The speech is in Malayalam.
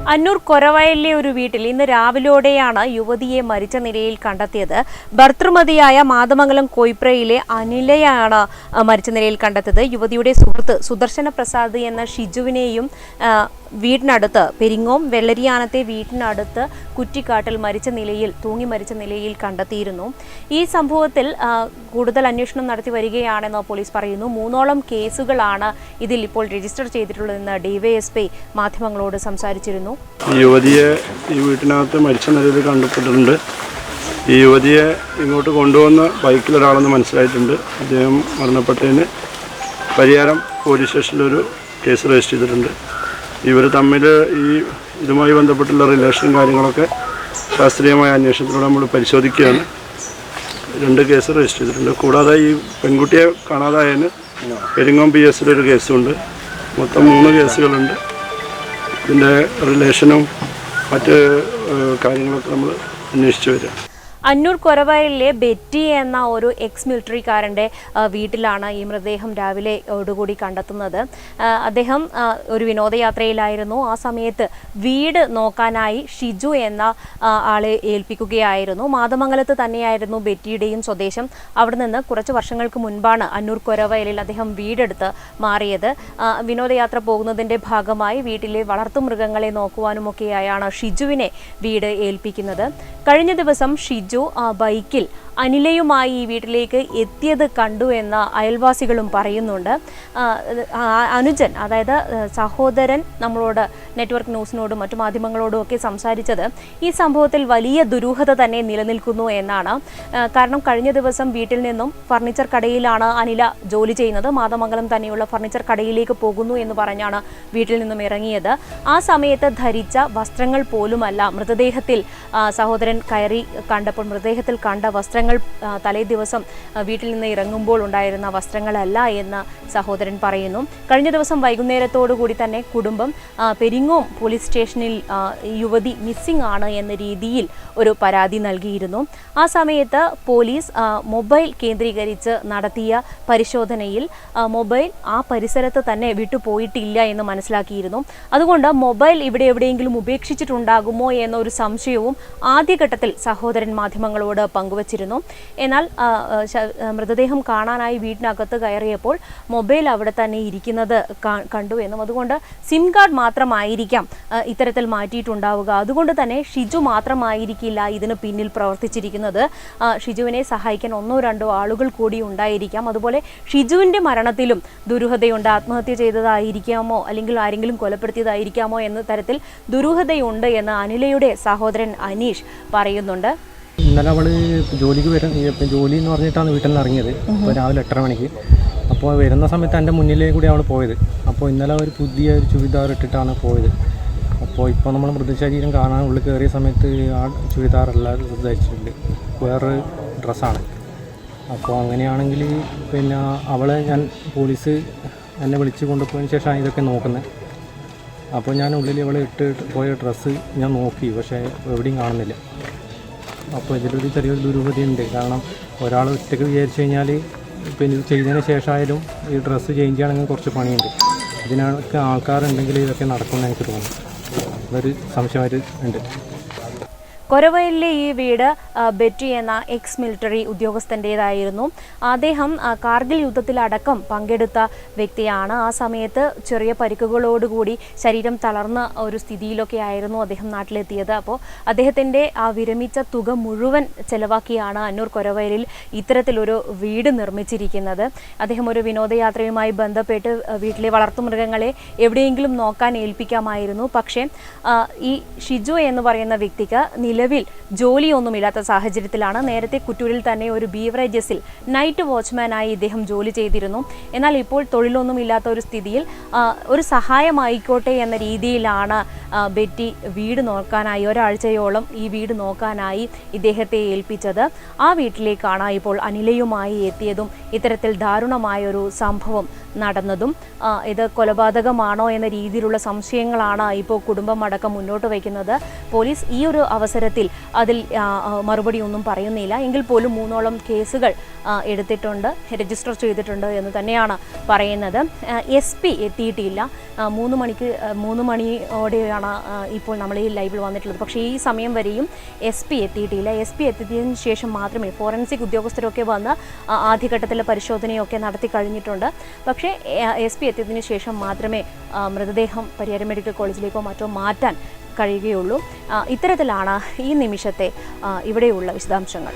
അന്നൂർ കൊരവയലിലെ ഒരു വീട്ടിൽ ഇന്ന് രാവിലോടെയാണ് യുവതിയെ മരിച്ച നിലയിൽ കണ്ടെത്തിയത്. ഭർതൃമതിയായ മാതമംഗലം കൊയ്പ്രയിലെ അനിലയാണ് മരിച്ച നിലയിൽ കണ്ടെത്തിയത്. യുവതിയുടെ സുഹൃത്ത് സുദർശന പ്രസാദ് എന്ന ഷിജുവിനെയും വീടിനടുത്ത് പെരിങ്ങോം വെള്ളരിയാനത്തെ വീട്ടിനടുത്ത് കുറ്റിക്കാട്ടിൽ തൂങ്ങി മരിച്ച നിലയിൽ കണ്ടെത്തിയിരുന്നു. ഈ സംഭവത്തിൽ കൂടുതൽ അന്വേഷണം നടത്തി വരികയാണെന്ന് പോലീസ് പറയുന്നു. 3ഓളം കേസുകളാണ് ഇതിൽ ഇപ്പോൾ രജിസ്റ്റർ ചെയ്തിട്ടുള്ളതെന്ന് ഡിവൈഎസ്പി മാധ്യമങ്ങളോട് സംസാരിച്ചിരുന്നു. യുവതിയെ ഈ വീട്ടിനകത്ത് മരിച്ച നിലയിൽ കണ്ടെത്തിയിട്ടുണ്ട്. ഈ യുവതിയെ ഇങ്ങോട്ട് കൊണ്ടുവന്ന ബൈക്കിൽ ഒരാളെന്ന് മനസ്സിലായിട്ടുണ്ട്. അദ്ദേഹം മരണപ്പെട്ടതിന് പരിയാരം പോലീസ് സ്റ്റേഷനിലൊരു കേസ് രജിസ്റ്റർ ചെയ്തിട്ടുണ്ട്. ഇവർ തമ്മിൽ ഇതുമായി ബന്ധപ്പെട്ടുള്ള റിലേഷനും കാര്യങ്ങളൊക്കെ ശാസ്ത്രീയമായ അന്വേഷണത്തിലൂടെ നമ്മൾ പരിശോധിക്കുകയാണ്. 2 കേസ് രജിസ്റ്റർ ചെയ്തിട്ടുണ്ട്. കൂടാതെ ഈ പെൺകുട്ടിയെ കാണാതായതിന് പെരിങ്ങോം PS-ലൊരു കേസുണ്ട്. മൊത്തം 3 കേസുകളുണ്ട്. ഇതിൻ്റെ റിലേഷനും മറ്റ് കാര്യങ്ങളൊക്കെ നമ്മൾ അന്വേഷിച്ച് വരിക. അന്നൂർ കൊരവയലിലെ ബെറ്റി എന്ന ഒരു എക്സ് മിലിറ്ററിക്കാരൻ്റെ വീട്ടിലാണ് ഈ മൃതദേഹം രാവിലെയോടുകൂടി കണ്ടെത്തുന്നത്. അദ്ദേഹം ഒരു വിനോദയാത്രയിലായിരുന്നു. ആ സമയത്ത് വീട് നോക്കാനായി ഷിജു എന്ന ആളെ ഏൽപ്പിക്കുകയായിരുന്നു. മാതമംഗലത്ത് തന്നെയായിരുന്നു ബെറ്റിയുടെയും സ്വദേശം. അവിടെ നിന്ന് കുറച്ച് വർഷങ്ങൾക്ക് മുൻപാണ് അന്നൂർ കൊരവയലിൽ അദ്ദേഹം വീടെടുത്ത് മാറിയത്. വിനോദയാത്ര പോകുന്നതിൻ്റെ ഭാഗമായി വീട്ടിലെ വളർത്തുമൃഗങ്ങളെ നോക്കുവാനുമൊക്കെയായാണ് ഷിജുവിനെ വീട് ഏൽപ്പിക്കുന്നത്. കഴിഞ്ഞ ദിവസം ഷിജു ബൈക്കിൽ അനിലയുമായി ഈ വീട്ടിലേക്ക് എത്തിയത് കണ്ടു എന്ന് അയൽവാസികളും പറയുന്നുണ്ട്. അനുജൻ, അതായത് സഹോദരൻ, നമ്മളോട് നെറ്റ്വർക്ക് ന്യൂസിനോടും മറ്റു മാധ്യമങ്ങളോടും ഒക്കെ സംസാരിച്ചത് ഈ സംഭവത്തിൽ വലിയ ദുരൂഹത തന്നെ നിലനിൽക്കുന്നു എന്നാണ്. കാരണം കഴിഞ്ഞ ദിവസം വീട്ടിൽ നിന്നും ഫർണിച്ചർ കടയിലാണ് അനില ജോലി ചെയ്യുന്നത്. മാതമംഗലം തന്നെയുള്ള ഫർണിച്ചർ കടയിലേക്ക് പോകുന്നു എന്ന് പറഞ്ഞാണ് വീട്ടിൽ നിന്നും ഇറങ്ങിയത്. ആ സമയത്ത് ധരിച്ച വസ്ത്രങ്ങൾ പോലുമല്ല മൃതദേഹത്തിൽ സഹോദരൻ മൃതദേഹത്തിൽ കണ്ട വസ്ത്രങ്ങൾ തലേ ദിവസം വീട്ടിൽ നിന്ന് ഇറങ്ങുമ്പോൾ ഉണ്ടായിരുന്ന വസ്ത്രങ്ങളല്ല എന്ന് സഹോദരൻ പറയുന്നു. കഴിഞ്ഞ ദിവസം വൈകുന്നേരത്തോടു കൂടി തന്നെ കുടുംബം പെരിങ്ങോം പോലീസ് സ്റ്റേഷനിൽ യുവതി മിസ്സിംഗ് ആണ് എന്ന രീതിയിൽ ഒരു പരാതി നൽകിയിരുന്നു. ആ സമയത്ത് പോലീസ് മൊബൈൽ കേന്ദ്രീകരിച്ച് നടത്തിയ പരിശോധനയിൽ മൊബൈൽ ആ പരിസരത്ത് തന്നെ വിട്ടുപോയിട്ടില്ല എന്ന് മനസ്സിലാക്കിയിരുന്നു. അതുകൊണ്ട് മൊബൈൽ ഇവിടെ എവിടെയെങ്കിലും ഉപേക്ഷിച്ചിട്ടുണ്ടാകുമോ എന്നൊരു സംശയവും ആദ്യഘട്ടത്തിൽ സഹോദരൻ മാധ്യമങ്ങളോട് പങ്കുവച്ചിരുന്നു. എന്നാൽ മൃതദേഹം കാണാനായി വീടിനകത്ത് കയറിയപ്പോൾ മൊബൈൽ അവിടെ തന്നെ ഇരിക്കുന്നത് കണ്ടു എന്നും അതുകൊണ്ട് സിം കാർഡ് മാത്രമായിരിക്കാം ഇത്തരത്തിൽ മാറ്റിയിട്ടുണ്ടാവുക. അതുകൊണ്ട് തന്നെ ഷിജു മാത്രമായിരിക്കില്ല ഇതിന് പിന്നിൽ പ്രവർത്തിച്ചിരിക്കുന്നത്. ഷിജുവിനെ സഹായിക്കാൻ 1-2 ആളുകൾ കൂടി ഉണ്ടായിരിക്കാം. അതുപോലെ ഷിജുവിൻ്റെ മരണത്തിലും ദുരൂഹതയുണ്ട്. ആത്മഹത്യ ചെയ്തതായിരിക്കാമോ അല്ലെങ്കിൽ ആരെങ്കിലും കൊലപ്പെടുത്തിയതായിരിക്കാമോ എന്ന തരത്തിൽ ദുരൂഹതയുണ്ട് എന്ന് അനിലയുടെ സഹോദരൻ അനീഷ് പറയുന്നുണ്ട്. ഇന്നലെ അവൾ ജോലി എന്ന് പറഞ്ഞിട്ടാണ് വീട്ടിൽ നിന്ന് ഇറങ്ങിയത്. അപ്പോൾ രാവിലെ 8:30 മണിക്ക്. അപ്പോൾ വരുന്ന സമയത്ത് എൻ്റെ മുന്നിലേ കൂടി അവൾ പോയത്. അപ്പോൾ ഇന്നലെ ഒരു പുതിയ ചുരിദാർ ഇട്ടിട്ടാണ് പോയത്. അപ്പോൾ ഇപ്പോൾ നമ്മൾ മൃതശരീരം കാണാൻ ഉള്ളിൽ കയറിയ സമയത്ത് ആ ചുരിദാറല്ല ധരിച്ചിട്ടുണ്ട്, വേറൊരു ഡ്രസ്സാണ്. അപ്പോൾ അങ്ങനെയാണെങ്കിൽ പിന്നെ പോലീസ് എന്നെ വിളിച്ച് കൊണ്ടുപോയതിന് ശേഷമാണ് ഇതൊക്കെ നോക്കുന്നത്. അപ്പോൾ ഞാൻ ഉള്ളിൽ അവൾ ഇട്ട് പോയ ഡ്രസ്സ് ഞാൻ നോക്കി, പക്ഷേ എവിടെയും കാണുന്നില്ല. അപ്പോൾ ഇതിലൊരു ചെറിയൊരു ദുരൂഹതയുണ്ട്. കാരണം ഒരാൾ ഒറ്റയ്ക്ക് വിചാരിച്ചു കഴിഞ്ഞാൽ പിന്നെ ഇത് ചെയ്തതിന് ശേഷമായാലും ഈ ഡ്രസ്സ് ചേഞ്ച് ചെയ്യണമെങ്കിൽ കുറച്ച് പണിയുണ്ട്. ഇതിനൊക്കെ ആൾക്കാരുണ്ടെങ്കിൽ ഇതൊക്കെ നടക്കുമെന്ന് എനിക്ക് തോന്നുന്നു. അതൊരു സംശയമായിട്ട് ഉണ്ട്. കൊരവയലിലെ ഈ വീട് ബെറ്റി എന്ന എക്സ് മിലിറ്ററി ഉദ്യോഗസ്ഥൻ്റേതായിരുന്നു. അദ്ദേഹം കാർഗിൽ യുദ്ധത്തിലടക്കം പങ്കെടുത്ത വ്യക്തിയാണ്. ആ സമയത്ത് ചെറിയ പരിക്കുകളോടുകൂടി ശരീരം തളർന്ന ഒരു സ്ഥിതിയിലൊക്കെ ആയിരുന്നു അദ്ദേഹം നാട്ടിലെത്തിയത്. അപ്പോൾ അദ്ദേഹത്തിൻ്റെ ആ വിരമിച്ച തുക മുഴുവൻ ചെലവാക്കിയാണ് അന്നൂർ കൊരവയലിൽ ഇത്തരത്തിലൊരു വീട് നിർമ്മിച്ചിരിക്കുന്നത്. അദ്ദേഹം ഒരു വിനോദയാത്രയുമായി ബന്ധപ്പെട്ട് വീട്ടിലെ വളർത്തുമൃഗങ്ങളെ എവിടെയെങ്കിലും നോക്കാൻ ഏൽപ്പിക്കാമായിരുന്നു. പക്ഷേ ഈ ഷിജു എന്ന് പറയുന്ന വ്യക്തിക്ക് നിലവിൽ ജോലിയൊന്നുമില്ലാത്ത സാഹചര്യത്തിലാണ്. നേരത്തെ കുറ്റൂരിൽ തന്നെ ഒരു ബീവറേജസിൽ നൈറ്റ് വാച്ച്മാനായി ഇദ്ദേഹം ജോലി ചെയ്തിരുന്നു. എന്നാൽ ഇപ്പോൾ തൊഴിലൊന്നുമില്ലാത്ത ഒരു സ്ഥിതിയിൽ ഒരു സഹായമായിക്കോട്ടെ എന്ന രീതിയിലാണ് ബെറ്റി വീട് നോക്കാനായി ഒരാഴ്ചയോളം ഈ വീട് നോക്കാനായി ഇദ്ദേഹത്തെ ഏൽപ്പിച്ചത്. ആ വീട്ടിലേക്കാണ് ഇപ്പോൾ അനിലയുമായി എത്തിയതും ഇത്തരത്തിൽ ദാരുണമായൊരു സംഭവം നടന്നതും ഇത് കൊലപാതകമാണോ എന്ന രീതിയിലുള്ള സംശയങ്ങളാണ് ഇപ്പോൾ കുടുംബം അടക്കം മുന്നോട്ട് വയ്ക്കുന്നത്. പോലീസ് ഈ ഒരു അവസരത്തിൽ അതിൽ മറുപടി ഒന്നും പറയുന്നില്ല. എങ്കിൽ പോലും 3ഓളം കേസുകൾ എടുത്തിട്ടുണ്ട്, രജിസ്റ്റർ ചെയ്തിട്ടുണ്ട് എന്ന് തന്നെയാണ് പറയുന്നത്. SP എത്തിയിട്ടില്ല. 3 മണിയോടെയാണ് ഇപ്പോൾ നമ്മൾ ഈ ലൈവിൽ വന്നിട്ടുള്ളത്. പക്ഷേ ഈ സമയം വരെയും SP എത്തിയിട്ടില്ല. SP എത്തിയതിനു ശേഷം മാത്രമേ ഫോറൻസിക് ഉദ്യോഗസ്ഥരൊക്കെ വന്ന് ആദ്യഘട്ടത്തിലെ പരിശോധനയൊക്കെ നടത്തി കഴിഞ്ഞിട്ടുണ്ട്. പക്ഷേ SP എത്തിയതിനു ശേഷം മാത്രമേ മൃതദേഹം പരിയാരം മെഡിക്കൽ കോളേജിലേക്കോ മറ്റോ മാറ്റാൻ കഴിയുകയുള്ളൂ. ഇത്തരത്തിലാണ് ഈ നിമിഷത്തെ ഇവിടെയുള്ള വിശദാംശങ്ങൾ.